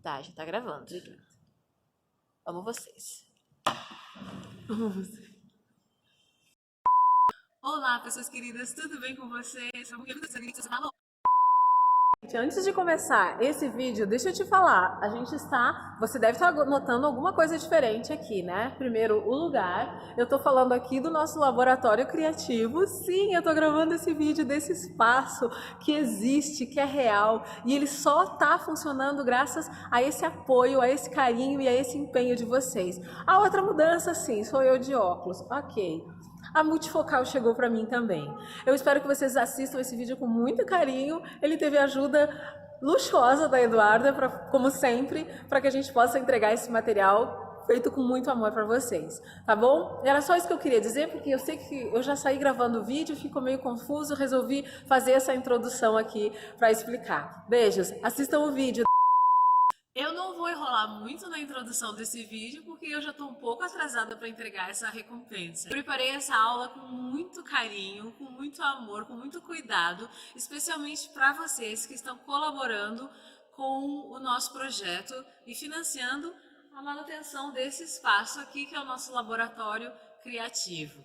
Tá, já tá gravando. Obrigada. Amo vocês. Amo você. Olá, pessoas queridas, tudo bem com vocês? Antes de começar esse vídeo, deixa eu te falar, você deve estar notando alguma coisa diferente aqui, né? Primeiro, o lugar, eu tô falando aqui do nosso laboratório criativo, sim, eu tô gravando esse vídeo desse espaço que existe, que é real, e ele só tá funcionando graças a esse apoio, a esse carinho e a esse empenho de vocês. A outra mudança, sim, sou eu de óculos, ok. A multifocal chegou para mim também. Eu espero que vocês assistam esse vídeo com muito carinho. Ele teve ajuda luxuosa da Eduarda, como sempre, para que a gente possa entregar esse material feito com muito amor para vocês, tá bom? Era só isso que eu queria dizer, porque eu sei que eu já saí gravando o vídeo, ficou meio confuso, resolvi fazer essa introdução aqui para explicar. Beijos, assistam o vídeo. Eu não vou enrolar muito na introdução desse vídeo, porque eu já estou um pouco atrasada para entregar essa recompensa. Eu preparei essa aula com muito carinho, com muito amor, com muito cuidado, especialmente para vocês que estão colaborando com o nosso projeto e financiando a manutenção desse espaço aqui, que é o nosso laboratório criativo.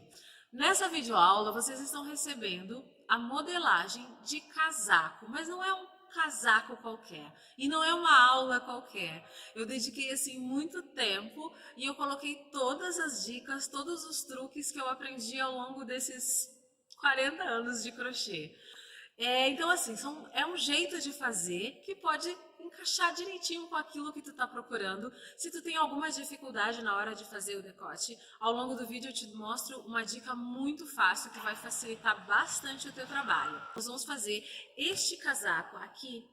Nessa videoaula, vocês estão recebendo a modelagem de casaco, mas não é um casaco qualquer, e não é uma aula qualquer. Eu dediquei assim muito tempo e eu coloquei todas as dicas, todos os truques que eu aprendi ao longo desses 40 anos de crochê. Então assim, é um jeito de fazer que pode encaixar direitinho com aquilo que tu tá procurando. Se tu tem alguma dificuldade na hora de fazer o decote, ao longo do vídeo eu te mostro uma dica muito fácil que vai facilitar bastante o teu trabalho. Nós vamos fazer este casaco aqui,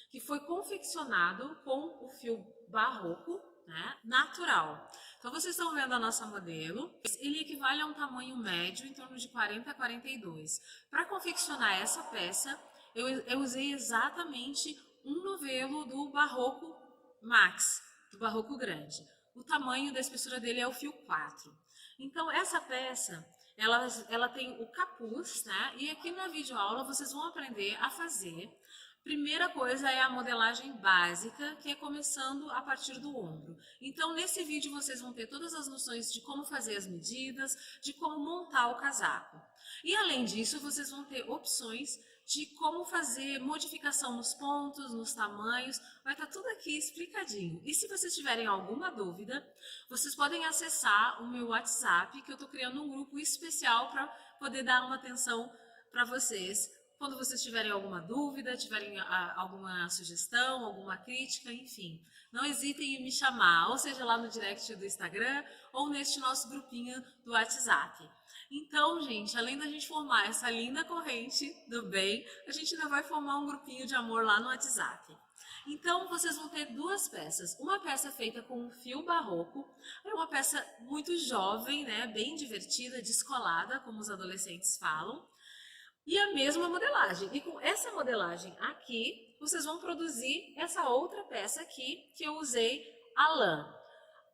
que foi confeccionado com o fio barroco, né, natural. Então vocês estão vendo a nossa modelo, ele equivale a um tamanho médio, em torno de 40 a 42. Para confeccionar essa peça, eu usei exatamente um novelo do Barroco Max, do Barroco Grande. O tamanho da espessura dele é o fio 4. Então essa peça, ela tem o capuz, né? E aqui na videoaula vocês vão aprender a fazer. Primeira coisa é a modelagem básica, que é começando a partir do ombro. Então, nesse vídeo vocês vão ter todas as noções de como fazer as medidas, de como montar o casaco. E além disso, vocês vão ter opções de como fazer modificação nos pontos, nos tamanhos, vai estar tudo aqui explicadinho. E se vocês tiverem alguma dúvida, vocês podem acessar o meu WhatsApp, que eu estou criando um grupo especial para poder dar uma atenção para vocês. Quando vocês tiverem alguma dúvida, tiverem alguma sugestão, alguma crítica, enfim, não hesitem em me chamar, ou seja, lá no direct do Instagram ou neste nosso grupinho do WhatsApp. Então, gente, além da gente formar essa linda corrente do bem, a gente ainda vai formar um grupinho de amor lá no WhatsApp. Então, vocês vão ter duas peças. Uma peça feita com um fio barroco, é uma peça muito jovem, né, bem divertida, descolada, como os adolescentes falam. E a mesma modelagem. E com essa modelagem aqui, vocês vão produzir essa outra peça aqui, que eu usei a lã.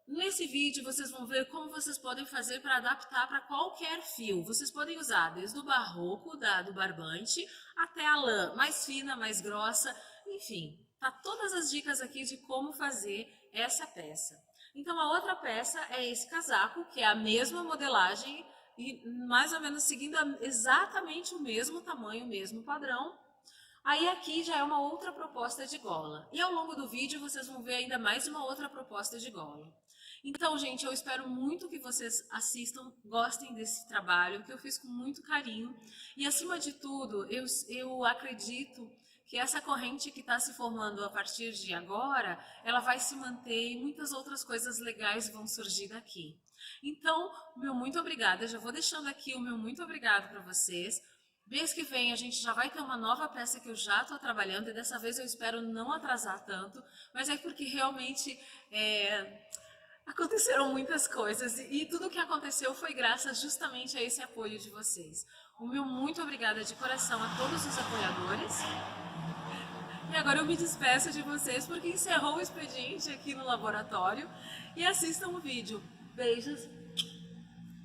Nesse vídeo, vocês vão ver como vocês podem fazer para adaptar para qualquer fio. Vocês podem usar desde o barroco, do barbante, até a lã mais fina, mais grossa, enfim. Tá todas as dicas aqui de como fazer essa peça. Então, a outra peça é esse casaco, que é a mesma modelagem, e mais ou menos seguindo exatamente o mesmo tamanho, o mesmo padrão. Aí aqui já é uma outra proposta de gola. E ao longo do vídeo vocês vão ver ainda mais uma outra proposta de gola. Então, gente, eu espero muito que vocês assistam, gostem desse trabalho, que eu fiz com muito carinho. E acima de tudo, eu acredito que essa corrente que está se formando a partir de agora, ela vai se manter e muitas outras coisas legais vão surgir daqui. Então, meu muito obrigada, já vou deixando aqui o meu muito obrigado para vocês. Mês que vem a gente já vai ter uma nova peça que eu já estou trabalhando e dessa vez eu espero não atrasar tanto, mas é porque realmente aconteceram muitas coisas e tudo o que aconteceu foi graças justamente a esse apoio de vocês. O meu muito obrigada de coração a todos os apoiadores. E agora eu me despeço de vocês porque encerrou o expediente aqui no laboratório e assistam o vídeo. Beijos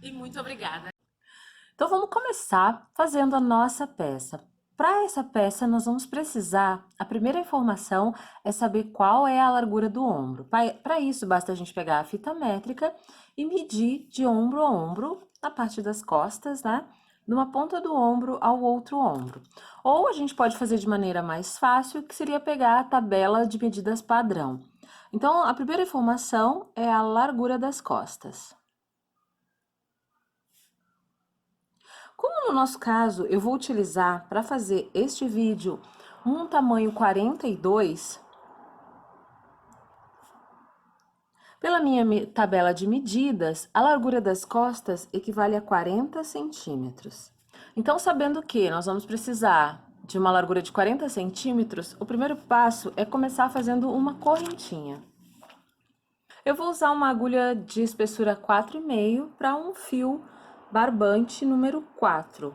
e muito obrigada. Então vamos começar fazendo a nossa peça. Para essa peça, nós vamos precisar, a primeira informação é saber qual é a largura do ombro. Para isso, basta a gente pegar a fita métrica e medir de ombro a ombro, na parte das costas, né? De uma ponta do ombro ao outro ombro. Ou a gente pode fazer de maneira mais fácil, que seria pegar a tabela de medidas padrão. Então, a primeira informação é a largura das costas. Como no nosso caso, eu vou utilizar para fazer este vídeo um tamanho 42, pela minha tabela de medidas, a largura das costas equivale a 40 centímetros. Então, sabendo que nós vamos precisar de uma largura de 40 centímetros, o primeiro passo é começar fazendo uma correntinha. Eu vou usar uma agulha de espessura 4,5 para um fio barbante número 4,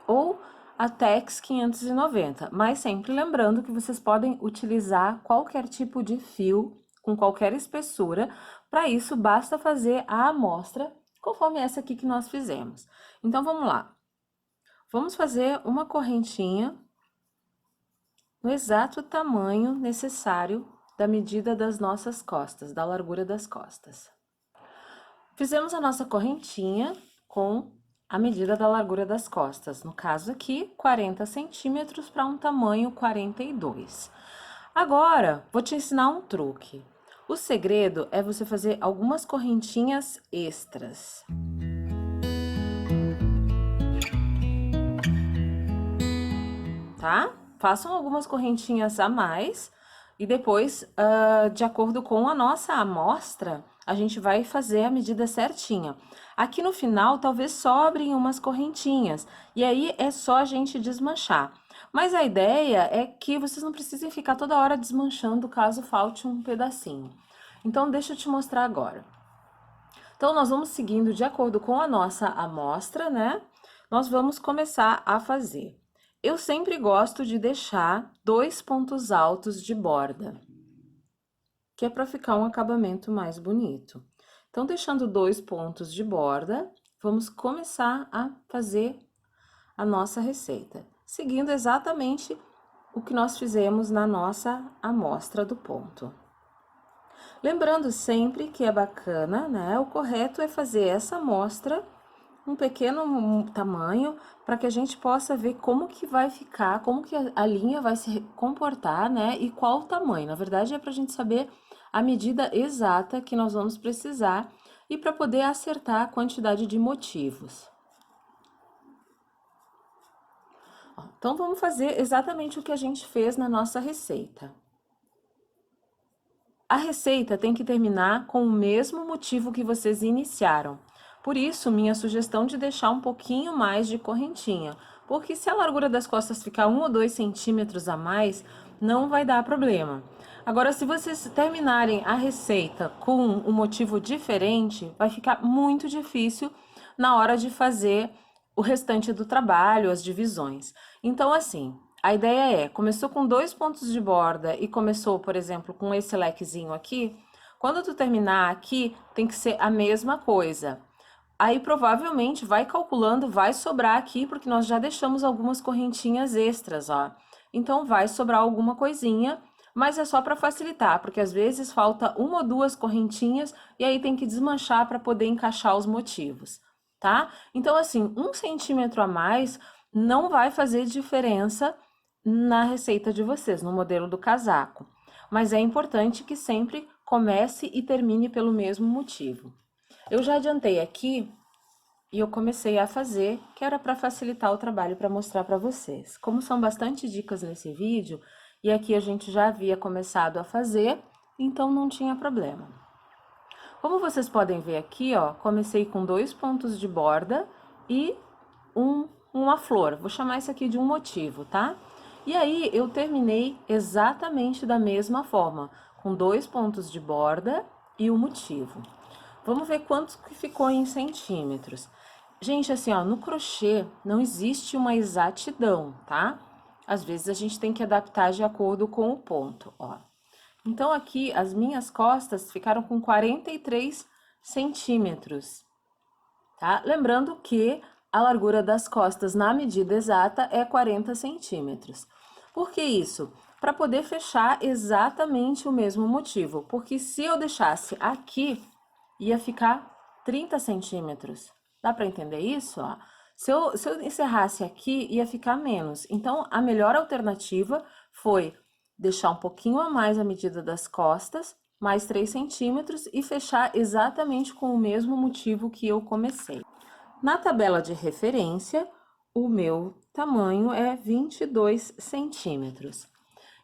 ou a Tex 590, mas sempre lembrando que vocês podem utilizar qualquer tipo de fio com qualquer espessura. Para isso, basta fazer a amostra conforme essa aqui que nós fizemos. Então, vamos lá. Vamos fazer uma correntinha no exato tamanho necessário da medida das nossas costas, da largura das costas. Fizemos a nossa correntinha com a medida da largura das costas, no caso aqui, 40 centímetros para um tamanho 42. Agora, vou te ensinar um truque. O segredo é você fazer algumas correntinhas extras. Tá? Façam algumas correntinhas a mais e depois, de acordo com a nossa amostra, a gente vai fazer a medida certinha. Aqui no final, talvez sobrem umas correntinhas, e aí é só a gente desmanchar. Mas a ideia é que vocês não precisem ficar toda hora desmanchando caso falte um pedacinho. Então, deixa eu te mostrar agora. Então, nós vamos seguindo de acordo com a nossa amostra, né? Nós vamos começar a fazer. Eu sempre gosto de deixar 2 pontos altos de borda, que é para ficar um acabamento mais bonito. Então, deixando 2 pontos de borda, vamos começar a fazer a nossa receita, seguindo exatamente o que nós fizemos na nossa amostra do ponto. Lembrando sempre que é bacana, né? O correto é fazer essa amostra um pequeno tamanho, para que a gente possa ver como que vai ficar, como que a linha vai se comportar, né? E qual o tamanho. Na verdade, é para a gente saber a medida exata que nós vamos precisar e para poder acertar a quantidade de motivos. Então, vamos fazer exatamente o que a gente fez na nossa receita. A receita tem que terminar com o mesmo motivo que vocês iniciaram. Por isso, minha sugestão de deixar um pouquinho mais de correntinha, porque se a largura das costas ficar 1 ou 2 centímetros a mais, não vai dar problema. Agora, se vocês terminarem a receita com um motivo diferente, vai ficar muito difícil na hora de fazer o restante do trabalho, as divisões. Então, assim, a ideia é, começou com 2 pontos de borda e começou, por exemplo, com esse lequezinho aqui, quando tu terminar aqui, tem que ser a mesma coisa. Aí, provavelmente, vai calculando, vai sobrar aqui, porque nós já deixamos algumas correntinhas extras, ó. Então, vai sobrar alguma coisinha, mas é só para facilitar, porque às vezes falta 1 ou 2 correntinhas e aí tem que desmanchar para poder encaixar os motivos, tá? Então, assim, 1 centímetro a mais não vai fazer diferença na receita de vocês, no modelo do casaco. Mas é importante que sempre comece e termine pelo mesmo motivo. Eu já adiantei aqui e eu comecei a fazer, que era para facilitar o trabalho para mostrar para vocês. Como são bastante dicas nesse vídeo, e aqui a gente já havia começado a fazer, então não tinha problema. Como vocês podem ver aqui, ó, comecei com 2 pontos de borda e uma flor. Vou chamar isso aqui de um motivo, tá? E aí, eu terminei exatamente da mesma forma, com 2 pontos de borda e o motivo. Vamos ver quanto que ficou em centímetros. Gente, assim, ó, no crochê não existe uma exatidão, tá? Às vezes a gente tem que adaptar de acordo com o ponto, ó. Então, aqui, as minhas costas ficaram com 43 centímetros, tá? Lembrando que a largura das costas na medida exata é 40 centímetros. Por que isso? Para poder fechar exatamente o mesmo motivo, porque se eu deixasse aqui, ia ficar 30 centímetros. Dá para entender isso? Ó? Se eu encerrasse aqui, ia ficar menos. Então, a melhor alternativa foi deixar um pouquinho a mais a medida das costas, mais 3 centímetros e fechar exatamente com o mesmo motivo que eu comecei. Na tabela de referência, o meu tamanho é 22 centímetros.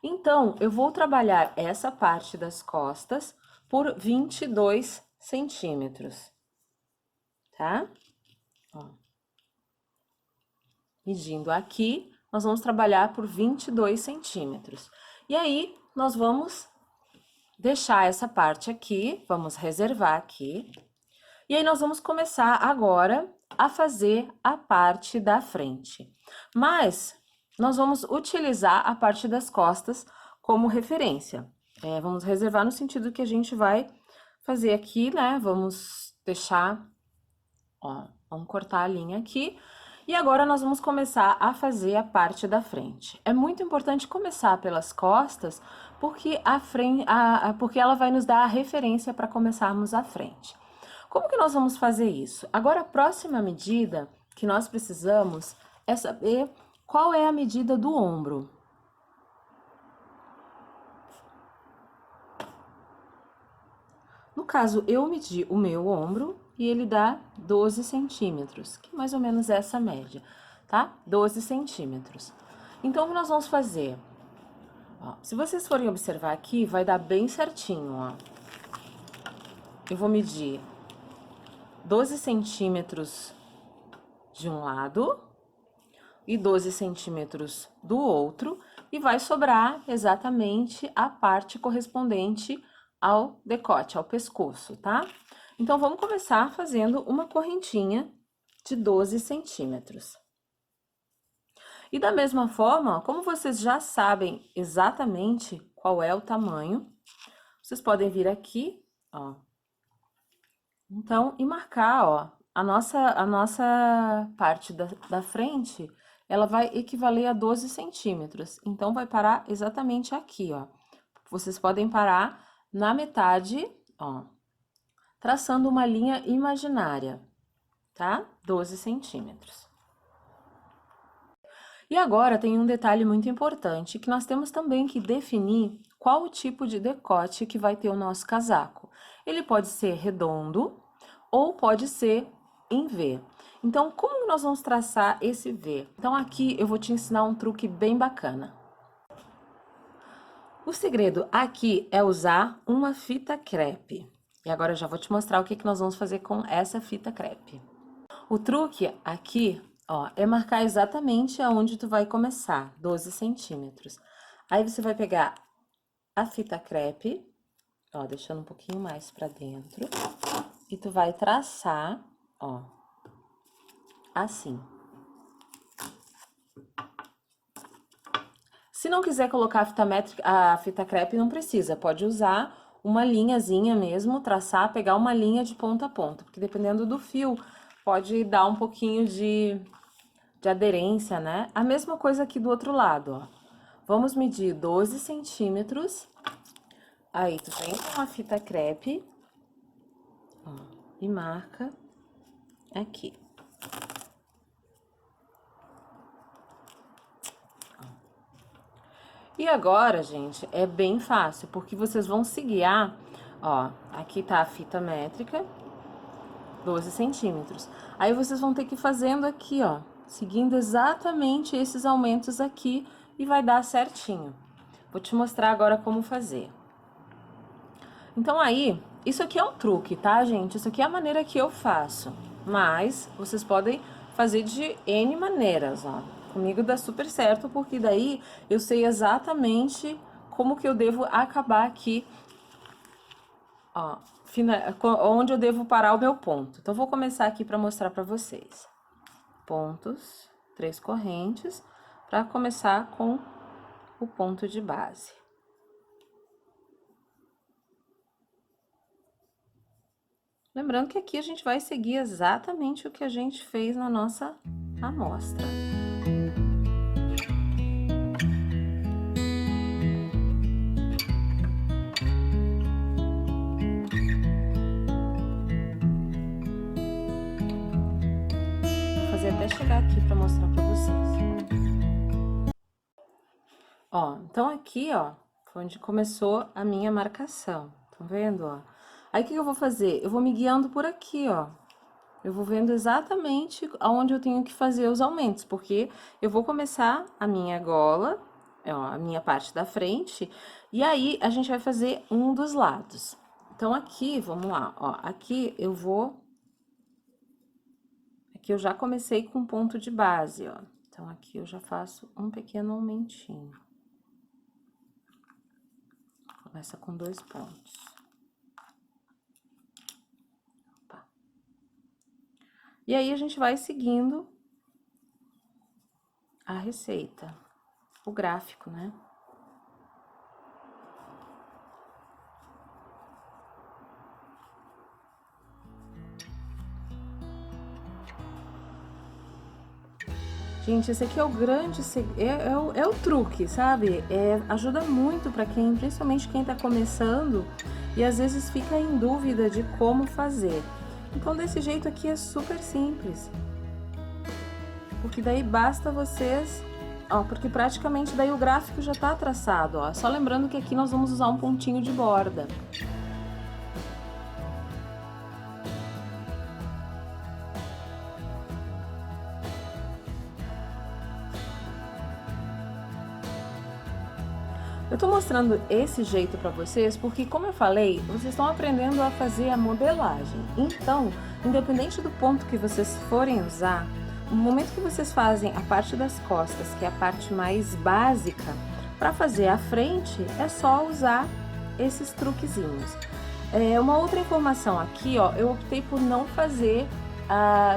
Então, eu vou trabalhar essa parte das costas por 22 centímetros, tá? Ó. Medindo aqui, nós vamos trabalhar por 22 centímetros. E aí, nós vamos deixar essa parte aqui, vamos reservar aqui. E aí, nós vamos começar agora a fazer a parte da frente. Mas, nós vamos utilizar a parte das costas como referência. Vamos reservar no sentido que a gente vai fazer aqui, né? Vamos deixar, ó, vamos cortar a linha aqui. E agora nós vamos começar a fazer a parte da frente. É muito importante começar pelas costas, porque porque ela vai nos dar a referência para começarmos a frente. Como que nós vamos fazer isso? Agora, a próxima medida que nós precisamos é saber qual é a medida do ombro. No caso, eu medi o meu ombro e ele dá 12 centímetros, que é mais ou menos essa média, tá? 12 centímetros. Então, o que nós vamos fazer? Ó, se vocês forem observar aqui, vai dar bem certinho, ó. Eu vou medir 12 centímetros de um lado e 12 centímetros do outro, e vai sobrar exatamente a parte correspondente ao decote, ao pescoço, tá? Então, vamos começar fazendo uma correntinha de 12 centímetros. E da mesma forma, como vocês já sabem exatamente qual é o tamanho, vocês podem vir aqui, ó. Então, e marcar, ó, a nossa parte da frente, ela vai equivaler a 12 centímetros. Então, vai parar exatamente aqui, ó. Vocês podem parar na metade, ó, traçando uma linha imaginária, tá? 12 centímetros. E agora tem um detalhe muito importante, que nós temos também que definir qual o tipo de decote que vai ter o nosso casaco. Ele pode ser redondo ou pode ser em V. Então, como nós vamos traçar esse V? Então, aqui eu vou te ensinar um truque bem bacana. O segredo aqui é usar uma fita crepe. E agora eu já vou te mostrar o que nós vamos fazer com essa fita crepe. O truque aqui, ó, é marcar exatamente aonde tu vai começar, 12 centímetros. Aí você vai pegar a fita crepe, ó, deixando um pouquinho mais pra dentro, e tu vai traçar, ó, assim. Se não quiser colocar a fita crepe, não precisa, pode usar uma linhazinha mesmo, traçar, pegar uma linha de ponta a ponta, porque dependendo do fio, pode dar um pouquinho de aderência, né? A mesma coisa aqui do outro lado, ó. Vamos medir 12 centímetros, aí tu vem com a fita crepe, ó, e marca aqui. E agora, gente, é bem fácil, porque vocês vão se guiar, ó, aqui tá a fita métrica, 12 centímetros. Aí vocês vão ter que ir fazendo aqui, ó, seguindo exatamente esses aumentos aqui e vai dar certinho. Vou te mostrar agora como fazer. Então, aí, isso aqui é um truque, tá, gente? Isso aqui é a maneira que eu faço, mas vocês podem fazer de N maneiras, ó. Comigo dá super certo, porque daí eu sei exatamente como que eu devo acabar aqui, ó, onde eu devo parar o meu ponto. Então, vou começar aqui para mostrar para vocês. Pontos, 3 correntes, para começar com o ponto de base. Lembrando que aqui a gente vai seguir exatamente o que a gente fez na nossa amostra. Vou fazer até chegar aqui para mostrar para vocês. Ó, então aqui, ó, foi onde começou a minha marcação. Estão vendo, ó? Aí, o que eu vou fazer? Eu vou me guiando por aqui, ó. Eu vou vendo exatamente aonde eu tenho que fazer os aumentos, porque eu vou começar a minha gola, ó, a minha parte da frente, e aí a gente vai fazer um dos lados. Então, aqui, vamos lá, ó, aqui eu vou... Aqui eu já comecei com ponto de base, ó. Então, aqui eu já faço um pequeno aumentinho. Começa com 2 pontos. Opa. E aí, a gente vai seguindo a receita, o gráfico, né? Gente, esse aqui é o grande, é o truque, sabe? Ajuda muito para quem, principalmente quem tá começando e às vezes fica em dúvida de como fazer. Então, desse jeito aqui é super simples. Porque daí basta vocês, ó, porque praticamente daí o gráfico já tá traçado, ó. Só lembrando que aqui nós vamos usar um pontinho de borda. Eu tô mostrando esse jeito pra vocês porque, como eu falei, vocês estão aprendendo a fazer a modelagem. Então, independente do ponto que vocês forem usar, no momento que vocês fazem a parte das costas, que é a parte mais básica, para fazer a frente, é só usar esses truquezinhos. Uma outra informação aqui, ó, eu optei por não fazer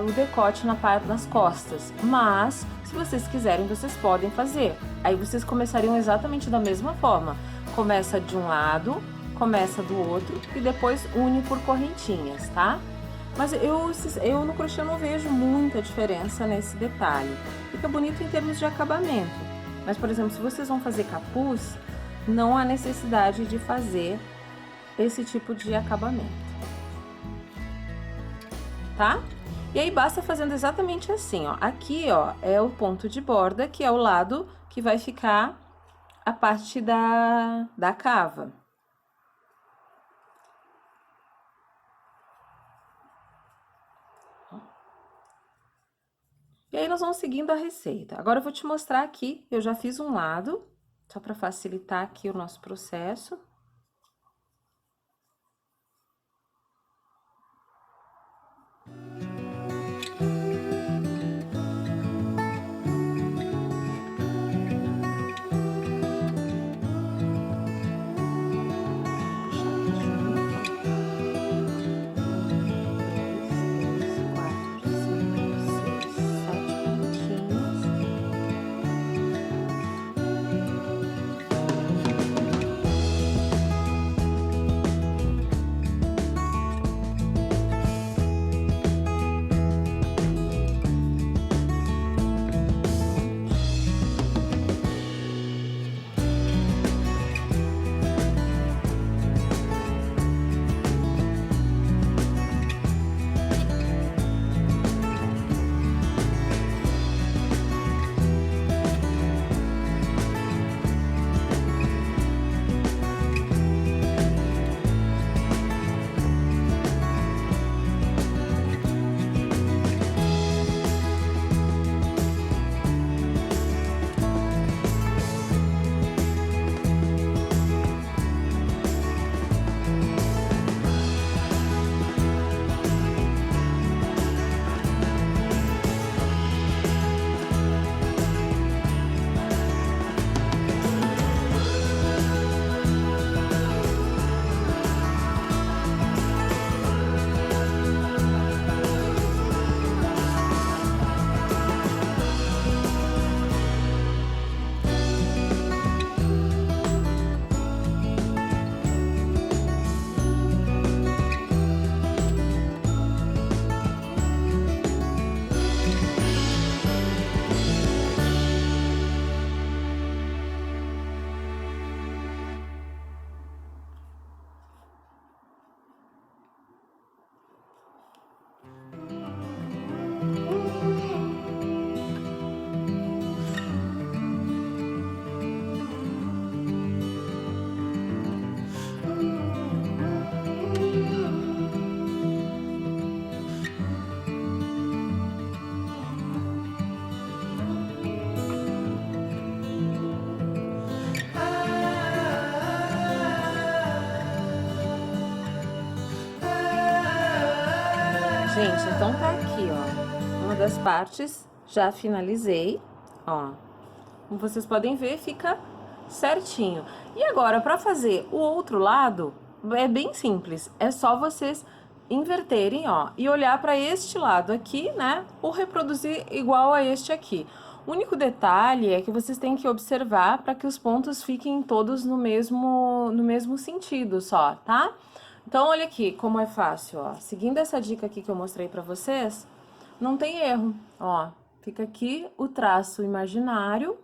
o decote na parte das costas, mas se vocês quiserem, vocês podem fazer. Aí vocês começariam exatamente da mesma forma. Começa de um lado, começa do outro e depois une por correntinhas, tá? Mas eu no crochê não vejo muita diferença nesse detalhe. Fica bonito em termos de acabamento. Mas, por exemplo, se vocês vão fazer capuz, não há necessidade de fazer esse tipo de acabamento. Tá? E aí, basta fazendo exatamente assim, ó. Aqui, ó, é o ponto de borda, que é o lado que vai ficar a parte da cava. E aí, nós vamos seguindo a receita. Agora, eu vou te mostrar aqui, eu já fiz um lado, só para facilitar aqui o nosso processo. Gente, então tá aqui, ó, uma das partes, já finalizei, ó. Como vocês podem ver, fica certinho. E agora, para fazer o outro lado, é bem simples. É só vocês inverterem, ó, e olhar para este lado aqui, né? Ou reproduzir igual a este aqui. O único detalhe é que vocês têm que observar para que os pontos fiquem todos no mesmo sentido só, tá? Então, olha aqui como é fácil, ó. Seguindo essa dica aqui que eu mostrei para vocês, não tem erro, ó. Fica aqui o traço imaginário.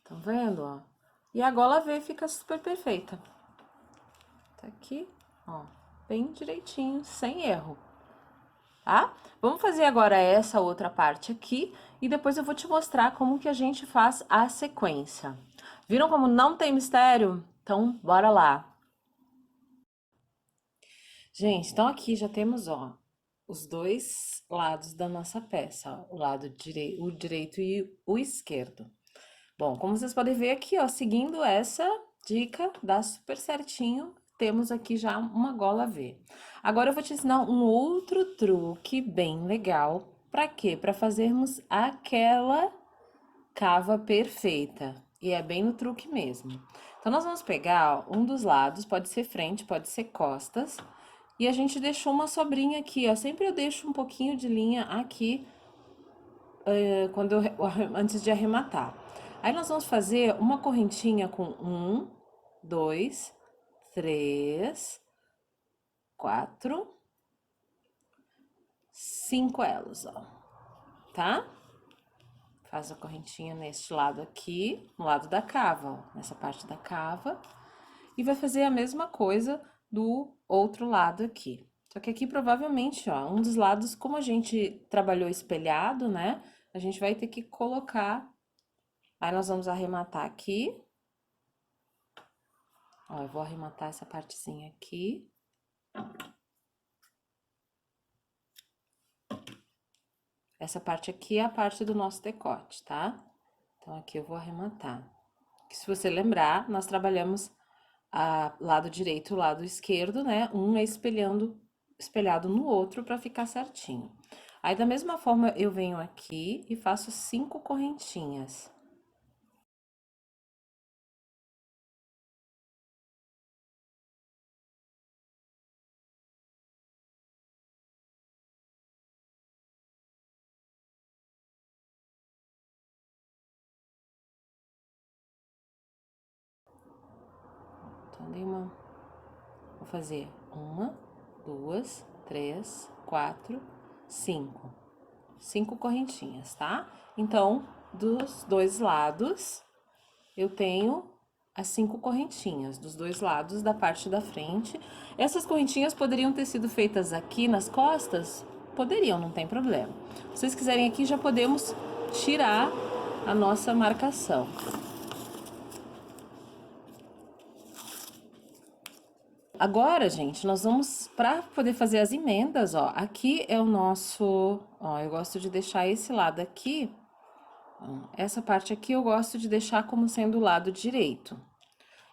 Tá vendo, ó? E a gola V fica super perfeita. Tá aqui, ó, bem direitinho, sem erro, tá? Vamos fazer agora essa outra parte aqui e depois eu vou te mostrar como que a gente faz a sequência. Viram como não tem mistério? Então, bora lá. Gente, então aqui já temos, ó, os dois lados da nossa peça, ó, o direito e o esquerdo. Bom, como vocês podem ver aqui, ó, seguindo essa dica, dá super certinho, temos aqui já uma gola V. Agora eu vou te ensinar um outro truque bem legal. Para quê? Para fazermos aquela cava perfeita. E é bem no truque mesmo. Então, nós vamos pegar, ó, um dos lados, pode ser frente, pode ser costas, e a gente deixou uma sobrinha aqui, ó. Sempre eu deixo um pouquinho de linha aqui, quando antes de arrematar. Aí nós vamos fazer uma correntinha com 1, 2, 3, 4, 5 elos, ó, tá? Faz a correntinha neste lado aqui, no lado da cava, ó, nessa parte da cava. E vai fazer a mesma coisa do outro lado aqui. Só que aqui provavelmente, ó, um dos lados, como a gente trabalhou espelhado, né? A gente vai ter que colocar. Aí nós vamos arrematar aqui. Ó, eu vou arrematar essa partezinha aqui. Essa parte aqui é a parte do nosso decote, tá? Então, aqui eu vou arrematar. Que se você lembrar, nós trabalhamos lado direito e lado esquerdo, né? Um é espelhado no outro para ficar certinho. Aí, da mesma forma, eu venho aqui e faço 5 correntinhas. Então, vou fazer 1, 2, 3, 4, 5. 5 correntinhas, tá? Então, dos dois lados, eu tenho as 5 correntinhas, dos dois lados da parte da frente. Essas correntinhas poderiam ter sido feitas aqui nas costas? Poderiam, não tem problema. Se vocês quiserem aqui, já podemos tirar a nossa marcação. Agora, gente, nós vamos, para poder fazer as emendas, ó, aqui é o nosso, ó, eu gosto de deixar esse lado aqui, ó, essa parte aqui eu gosto de deixar como sendo o lado direito.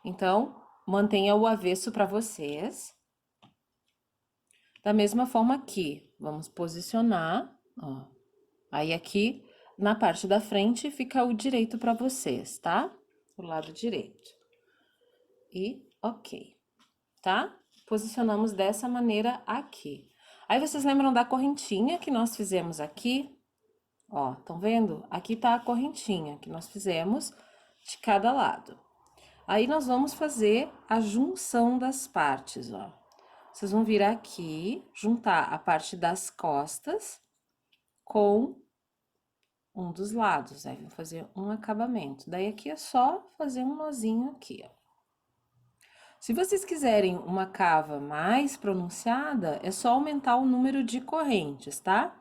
Então, mantenha o avesso para vocês. Da mesma forma aqui, vamos posicionar, ó. Aí aqui, na parte da frente, fica o direito para vocês, tá? O lado direito. E ok, tá? Posicionamos dessa maneira aqui. Aí, vocês lembram da correntinha que nós fizemos aqui? Ó, estão vendo? Aqui tá a correntinha que nós fizemos de cada lado. Aí, nós vamos fazer a junção das partes, ó. Vocês vão vir aqui, juntar a parte das costas com um dos lados, aí vou fazer um acabamento. Daí, aqui é só fazer um nozinho aqui, ó. Se vocês quiserem uma cava mais pronunciada, é só aumentar o número de correntes, tá?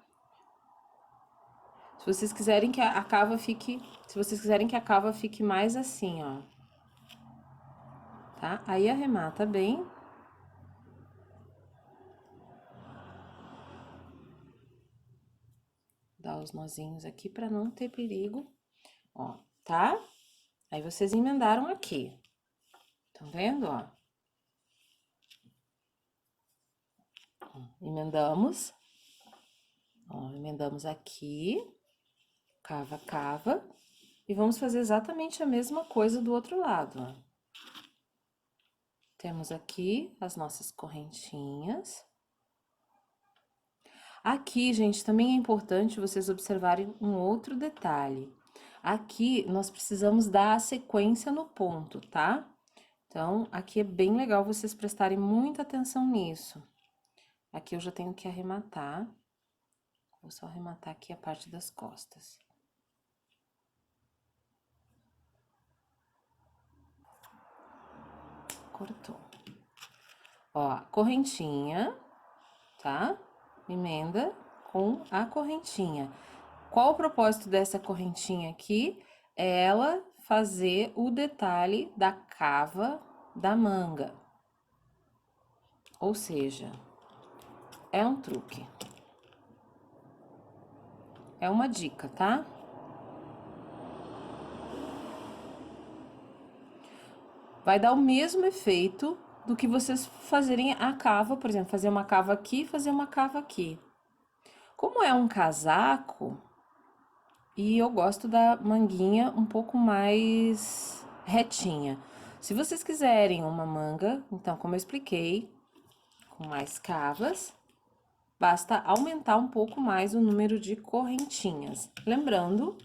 Se vocês quiserem que a cava fique, se vocês quiserem que a cava fique mais assim, ó. Tá? Aí arremata bem. Dá os nozinhos aqui para não ter perigo, ó, tá? Aí vocês emendaram aqui. Estão vendo, ó? Emendamos. Ó, emendamos aqui. Cava, cava. E vamos fazer exatamente a mesma coisa do outro lado, ó. Temos aqui as nossas correntinhas. Aqui, gente, também é importante vocês observarem um outro detalhe. Aqui, nós precisamos dar a sequência no ponto, tá? Então, aqui é bem legal vocês prestarem muita atenção nisso. Aqui eu já tenho que arrematar. Vou só arrematar aqui a parte das costas. Cortou. Ó, correntinha, tá? Emenda com a correntinha. Qual o propósito dessa correntinha aqui? É ela fazer o detalhe da cava da manga. Ou seja, é um truque. É uma dica, tá? Vai dar o mesmo efeito do que vocês fazerem a cava, por exemplo, fazer uma cava aqui, fazer uma cava aqui. Como é um casaco, e eu gosto da manguinha um pouco mais retinha. Se vocês quiserem uma manga, então, como eu expliquei, com mais cavas, basta aumentar um pouco mais o número de correntinhas. Lembrando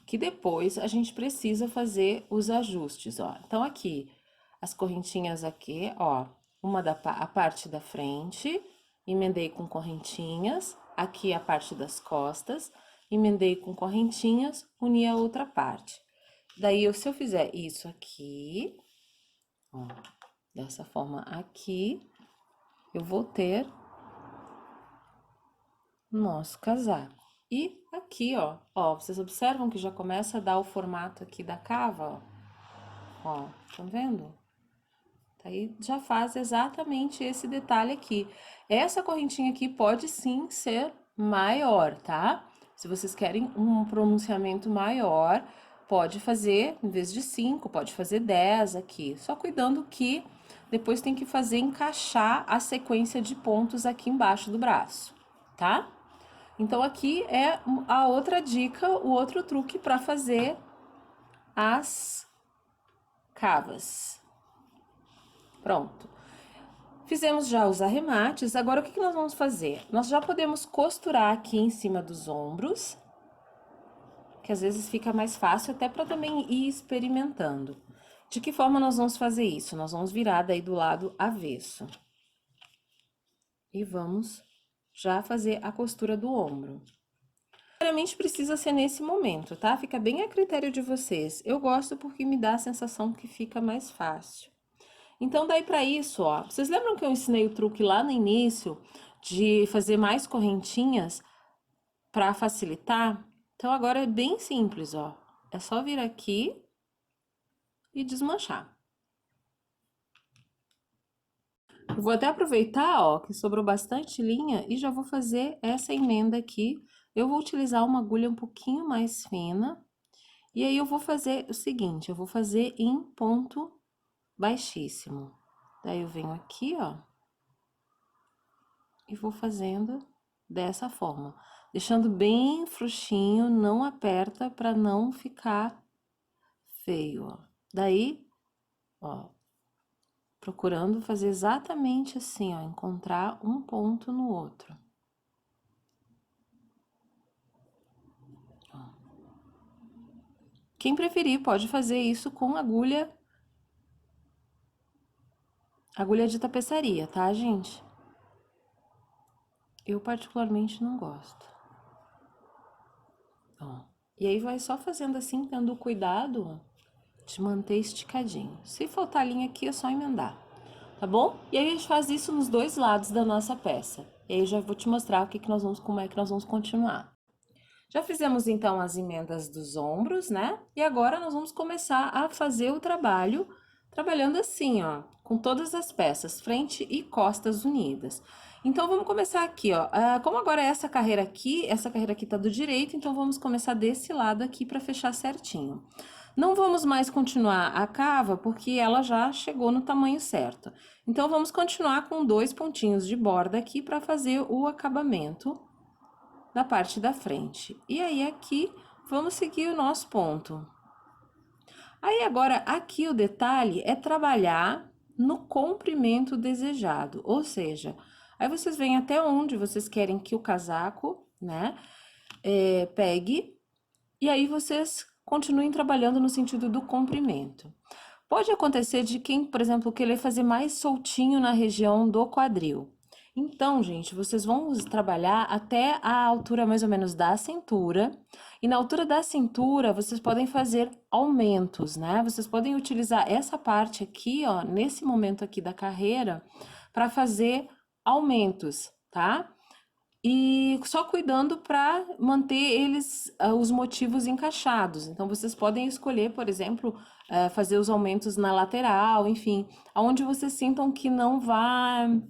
que depois a gente precisa fazer os ajustes, ó. Então, aqui, as correntinhas aqui, ó, a parte da frente, emendei com correntinhas, aqui a parte das costas, emendei com correntinhas, uni a outra parte. Daí, se eu fizer isso aqui, ó, dessa forma aqui, eu vou ter nosso casaco. E aqui, ó, vocês observam que já começa a dar o formato aqui da cava, ó, estão vendo? Aí já faz exatamente esse detalhe aqui. Essa correntinha aqui pode sim ser maior, tá? Se vocês querem um pronunciamento maior, pode fazer, em vez de 5, pode fazer 10 aqui. Só cuidando que depois tem que fazer encaixar a sequência de pontos aqui embaixo do braço, tá? Então, aqui é a outra dica, o outro truque para fazer as cavas. Pronto. Fizemos já os arremates, agora o que nós vamos fazer? Nós já podemos costurar aqui em cima dos ombros, que às vezes fica mais fácil até para também ir experimentando. De que forma nós vamos fazer isso? Nós vamos virar daí do lado avesso. E vamos já fazer a costura do ombro. Geralmente precisa ser nesse momento, tá? Fica bem a critério de vocês. Eu gosto porque me dá a sensação que fica mais fácil. Então, daí pra isso, ó, vocês lembram que eu ensinei o truque lá no início de fazer mais correntinhas pra facilitar? Então, agora é bem simples, ó. É só vir aqui e desmanchar. Eu vou até aproveitar, ó, que sobrou bastante linha e já vou fazer essa emenda aqui. Eu vou utilizar uma agulha um pouquinho mais fina. E aí, eu vou fazer o seguinte, eu vou fazer em ponto baixíssimo. Daí, eu venho aqui, ó, e vou fazendo dessa forma. Deixando bem frouxinho, não aperta pra não ficar feio, ó. Daí, ó, procurando fazer exatamente assim, ó, encontrar um ponto no outro. Ó. Quem preferir pode fazer isso com agulha de tapeçaria, tá, gente? Eu particularmente não gosto. Ó. E aí vai só fazendo assim, tendo cuidado, ó, de manter esticadinho. Se faltar linha aqui, é só emendar, tá bom? E aí a gente faz isso nos dois lados da nossa peça. E aí já vou te mostrar como é que nós vamos continuar. Já fizemos então as emendas dos ombros, né? E agora nós vamos começar a fazer o trabalho, trabalhando assim, ó, com todas as peças, frente e costas unidas. Então, vamos começar aqui, ó. Como agora é essa carreira aqui tá do direito, então vamos começar desse lado aqui para fechar certinho. Não vamos mais continuar a cava porque ela já chegou no tamanho certo. Então, vamos continuar com 2 pontinhos de borda aqui para fazer o acabamento da parte da frente. E aí, aqui, vamos seguir o nosso ponto. Aí, agora, aqui o detalhe é trabalhar no comprimento desejado, ou seja, aí vocês veem até onde vocês querem que o casaco, né, pegue, e aí vocês continuem trabalhando no sentido do comprimento. Pode acontecer de quem, por exemplo, querer fazer mais soltinho na região do quadril. Então, gente, vocês vão trabalhar até a altura mais ou menos da cintura. E na altura da cintura, vocês podem fazer aumentos, né? Vocês podem utilizar essa parte aqui, ó, nesse momento aqui da carreira, para fazer aumentos, tá? E só cuidando para manter eles, os motivos encaixados. Então, vocês podem escolher, por exemplo, fazer os aumentos na lateral, enfim, aonde vocês sintam que não vai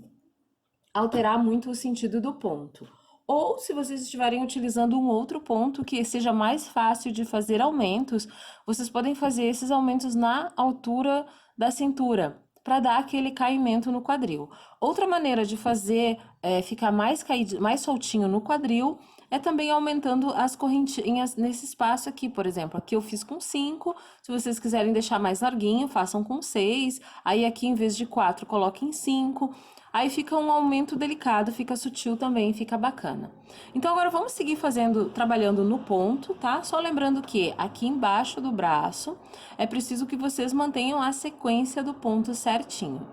alterar muito o sentido do ponto. Ou se vocês estiverem utilizando um outro ponto que seja mais fácil de fazer aumentos, vocês podem fazer esses aumentos na altura da cintura, para dar aquele caimento no quadril. Outra maneira de fazer ficar mais caído, mais soltinho no quadril é também aumentando as correntinhas nesse espaço aqui, por exemplo. Aqui eu fiz com 5, se vocês quiserem deixar mais larguinho, façam com 6. Aí aqui em vez de 4, coloquem 5. Aí fica um aumento delicado, fica sutil também, fica bacana. Então agora vamos seguir trabalhando no ponto, tá? Só lembrando que aqui embaixo do braço é preciso que vocês mantenham a sequência do ponto certinho.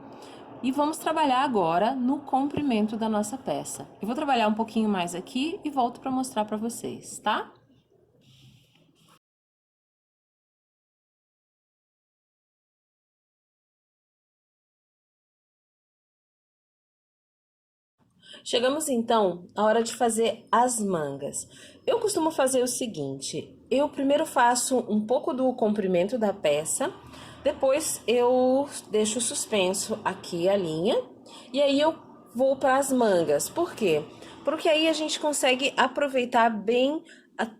E vamos trabalhar agora no comprimento da nossa peça. Eu vou trabalhar um pouquinho mais aqui e volto para mostrar para vocês, tá? Chegamos então à hora de fazer as mangas. Eu costumo fazer o seguinte: eu primeiro faço um pouco do comprimento da peça, depois eu deixo suspenso aqui a linha e aí eu vou para as mangas. Por quê? Porque aí a gente consegue aproveitar bem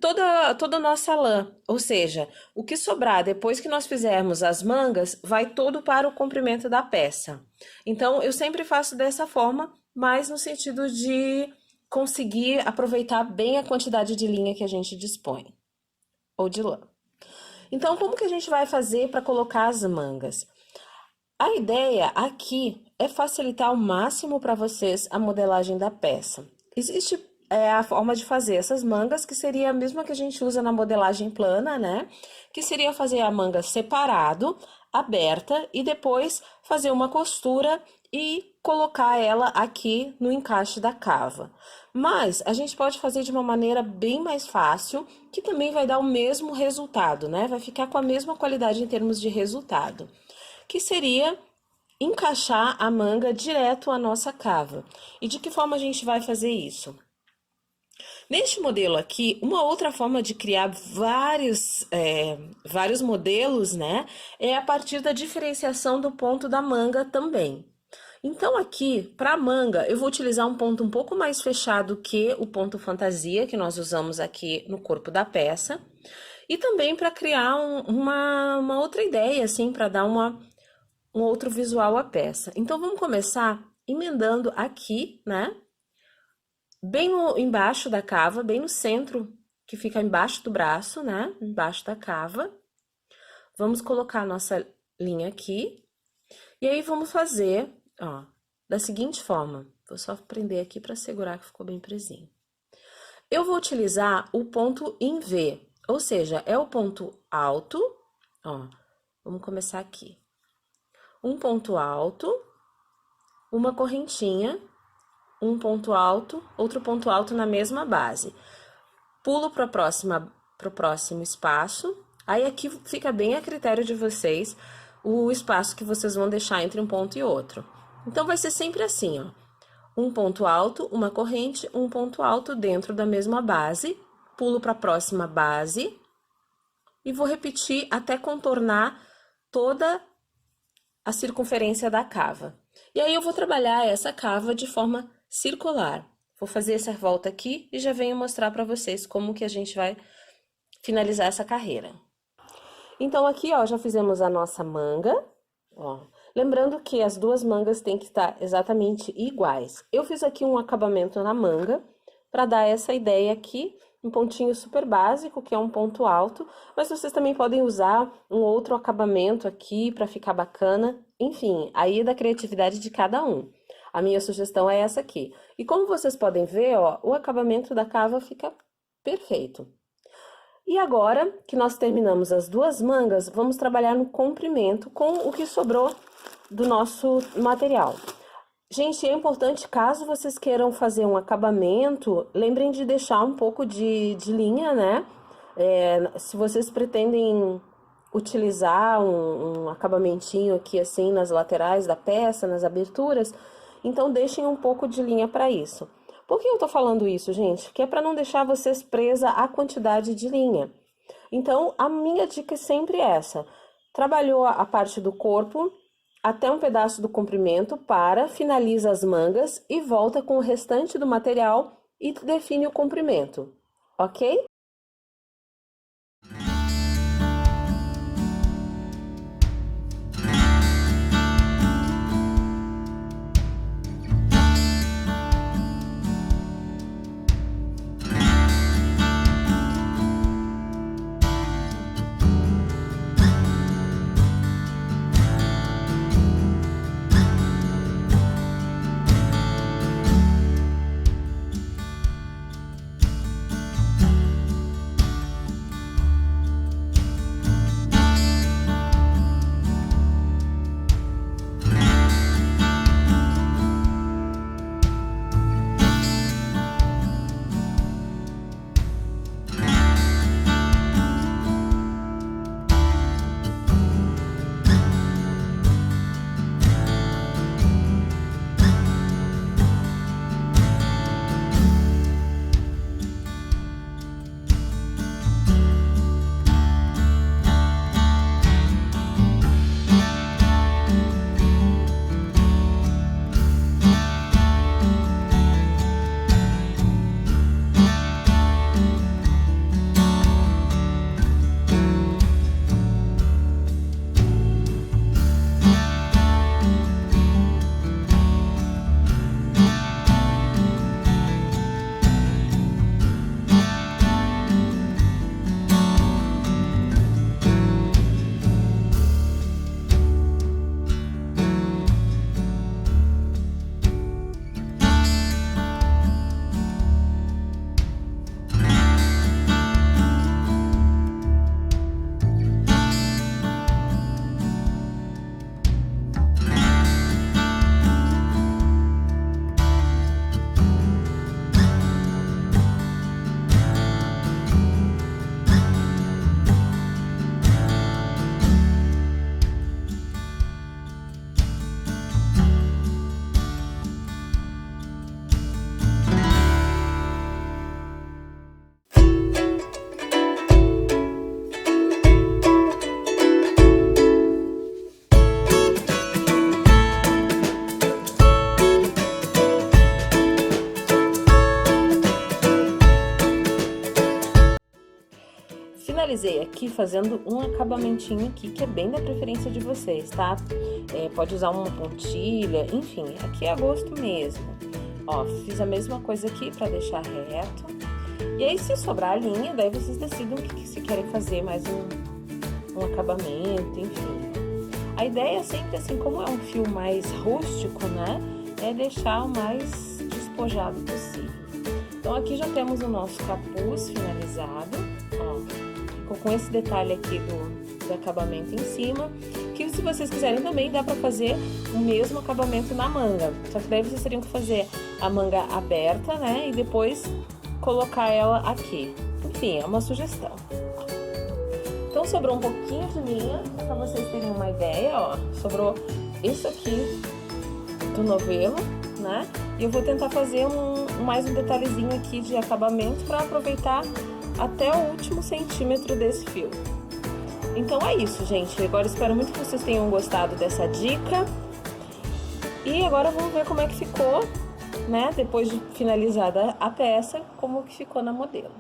toda a nossa lã, ou seja, o que sobrar depois que nós fizermos as mangas vai todo para o comprimento da peça. Então, eu sempre faço dessa forma, mas no sentido de conseguir aproveitar bem a quantidade de linha que a gente dispõe, ou de lã. Então, como que a gente vai fazer para colocar as mangas? A ideia aqui é facilitar ao máximo para vocês a modelagem da peça. Existe a forma de fazer essas mangas, que seria a mesma que a gente usa na modelagem plana, né? Que seria fazer a manga separado, aberta, e depois fazer uma costura e colocar ela aqui no encaixe da cava. Mas a gente pode fazer de uma maneira bem mais fácil, que também vai dar o mesmo resultado, né? Vai ficar com a mesma qualidade em termos de resultado, que seria encaixar a manga direto à nossa cava. E de que forma a gente vai fazer isso? Neste modelo aqui, uma outra forma de criar vários modelos, né, é a partir da diferenciação do ponto da manga também. Então, aqui, para a manga, eu vou utilizar um ponto um pouco mais fechado que o ponto fantasia, que nós usamos aqui no corpo da peça. E também para criar uma outra ideia, assim, para dar um outro visual à peça. Então, vamos começar emendando aqui, né? Bem embaixo da cava, bem no centro, que fica embaixo do braço, né? Embaixo da cava. Vamos colocar a nossa linha aqui. E aí, vamos fazer, ó, da seguinte forma. Vou só prender aqui para segurar que ficou bem presinho. Eu vou utilizar o ponto em V, ou seja, é o ponto alto, ó. Vamos começar aqui. Um ponto alto, uma correntinha, um ponto alto, outro ponto alto na mesma base. Pulo para o próximo espaço. Aí aqui fica bem a critério de vocês o espaço que vocês vão deixar entre um ponto e outro. Então, vai ser sempre assim, ó. Um ponto alto, uma corrente, um ponto alto dentro da mesma base. Pulo para a próxima base. E vou repetir até contornar toda a circunferência da cava. E aí eu vou trabalhar essa cava de forma circular. Vou fazer essa volta aqui e já venho mostrar para vocês como que a gente vai finalizar essa carreira. Então, aqui, ó, já fizemos a nossa manga, ó. Lembrando que as duas mangas têm que estar exatamente iguais. Eu fiz aqui um acabamento na manga, para dar essa ideia aqui, um pontinho super básico, que é um ponto alto, mas vocês também podem usar um outro acabamento aqui para ficar bacana. Enfim, aí é da criatividade de cada um. A minha sugestão é essa aqui. E como vocês podem ver, ó, o acabamento da cava fica perfeito. E agora que nós terminamos as duas mangas, vamos trabalhar no comprimento com o que sobrou do nosso material. Gente, é importante, caso vocês queiram fazer um acabamento, lembrem de deixar um pouco de linha, né? Se vocês pretendem utilizar um acabamentinho aqui assim nas laterais da peça, nas aberturas, então deixem um pouco de linha para isso. Por que eu tô falando isso, gente? Que é para não deixar vocês presa à quantidade de linha. Então, a minha dica é sempre essa. Trabalhou a parte do corpo até um pedaço do comprimento, finaliza as mangas e volta com o restante do material e define o comprimento, ok? Finalizei aqui fazendo um acabamentinho aqui, que é bem da preferência de vocês, tá? Pode usar uma pontilha, enfim, aqui é a gosto mesmo. Ó, fiz a mesma coisa aqui pra deixar reto. E aí, se sobrar a linha, daí vocês decidem o que se querem fazer, mais um acabamento, enfim. A ideia é sempre, assim, como é um fio mais rústico, né? É deixar o mais despojado possível. Então, aqui já temos o nosso capuz finalizado, ó. Com esse detalhe aqui do acabamento em cima, que se vocês quiserem também dá pra fazer o mesmo acabamento na manga, só que daí vocês teriam que fazer a manga aberta, né, e depois colocar ela aqui. Enfim, é uma sugestão. Então sobrou um pouquinho de linha, pra vocês terem uma ideia, ó, sobrou isso aqui do novelo, né, e eu vou tentar fazer mais um detalhezinho aqui de acabamento pra aproveitar até o último centímetro desse fio. Então é isso, gente. Agora espero muito que vocês tenham gostado dessa dica. E agora vamos ver como é que ficou, né? Depois de finalizada a peça, como que ficou na modelo.